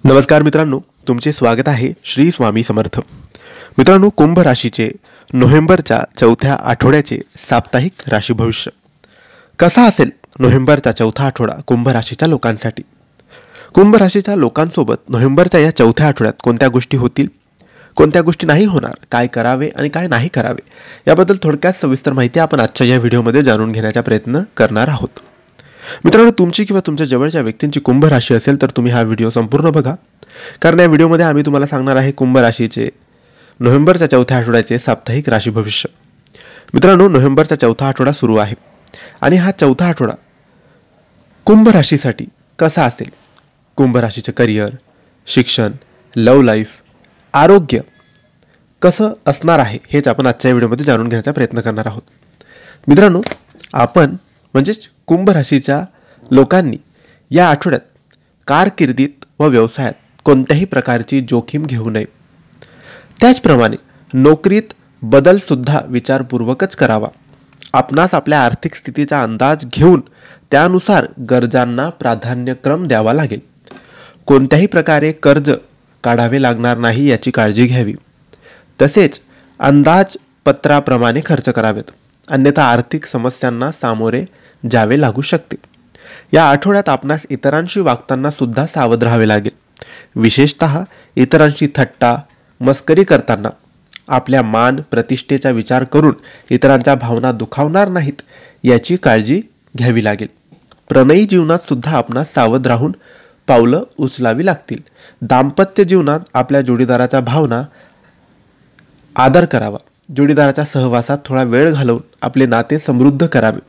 नमस्कार मित्रांनो, तुमचे स्वागत आहे श्री स्वामी समर्थ. मित्रांनो, कुंभ राशीचे नोव्हेंबरच्या चौथ्या आठवड्याचे साप्ताहिक राशी भविष्य कसा असेल नोव्हेंबरचा चौथा आठवडा कुंभ राशीच्या लोकांसाठी. कुंभ राशीच्या लोकांसोबत नोव्हेंबरच्या या चौथ्या आठवड्यात कोणत्या गोष्टी होतील, कोणत्या गोष्टी नाही होणार, काय करावे आणि काय नाही करावे याबद्दल थोडक्यात सविस्तर माहिती आपण आजच्या या व्हिडिओमध्ये जाणून घेण्याचा प्रयत्न करणार आहोत. मित्रांनो, तुमची किंवा तुमच्या जवळच्या व्यक्तींची कुंभ राशी असेल तर तुम्ही हा व्हिडिओ संपूर्ण बघा, कारण या व्हिडिओमध्ये आम्ही तुम्हाला सांगणार आहे कुंभ राशीचे नोव्हेंबरच्या चौथ्या आठवड्याचे साप्ताहिक राशी भविष्य. मित्रांनो, नोव्हेंबरचा चौथा आठवडा सुरू आहे आणि हा चौथा आठवडा कुंभ राशीसाठी कसा असेल, कुंभ राशीचं करिअर, शिक्षण, लव्ह लाईफ, आरोग्य कसं असणार आहे हेच आपण आजच्या व्हिडिओमध्ये जाणून घेण्याचा प्रयत्न करणार आहोत. मित्रांनो, आपण म्हणजेच कुंभ राशीच्या लोकांनी या आठवड्यात कारकिर्दीत व व्यवसायात कोणत्याही प्रकारची जोखीम घेऊ नये. त्याचप्रमाणे नोकरीत बदलसुद्धा विचारपूर्वकच करावा. आपणास आपल्या आर्थिक स्थितीचा अंदाज घेऊन त्यानुसार गरजांना प्राधान्यक्रम द्यावा लागेल. कोणत्याही प्रकारे कर्ज काढावे लागणार नाही याची काळजी घ्यावी. तसेच अंदाजपत्राप्रमाणे खर्च करावेत, अन्यथा आर्थिक समस्यांना सामोरे जावे लागू शकते. या आठवड्यात आपणास इतरांशी वागताना सुद्धा सावध राहावे लागेल. विशेषतः इतरांशी थट्टा मस्करी करताना आपल्या मान प्रतिष्ठेचा विचार करून इतरांच्या भावना दुखावणार नाहीत याची काळजी घ्यावी लागेल. प्रणयी जीवनात सुद्धा आपणास सावध राहून पावलं उचलावी लागतील. दाम्पत्य जीवनात आपल्या जोडीदाराच्या भावना आदर करावा. जोडीदाराच्या सहवासात थोडा वेळ घालवून आपले नाते समृद्ध करावे.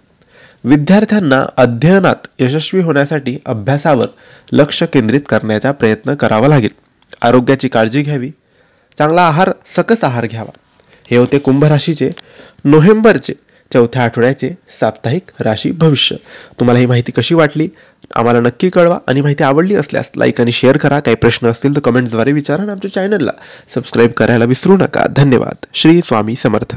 विद्यार्थ्यांना अध्ययनात यशस्वी होण्यासाठी अभ्यासावर लक्ष केंद्रित करण्याचा प्रयत्न करावा लागेल. आरोग्याची काळजी घ्यावी. चांगला आहार, सकस आहार घ्यावा. हे होते कुंभ राशीचे नोव्हेंबरचे चौथ्या आठवड्याचे साप्ताहिक राशी भविष्य. तुम्हाला ही माहिती कशी वाटली आम्हाला नक्की कळवा आणि माहिती आवडली असल्यास लाईक आणि शेअर करा. काही प्रश्न असतील तर कमेंट्सद्वारे विचारा आणि आमच्या चॅनलला सबस्क्राईब करायला विसरू नका. धन्यवाद. श्री स्वामी समर्थ.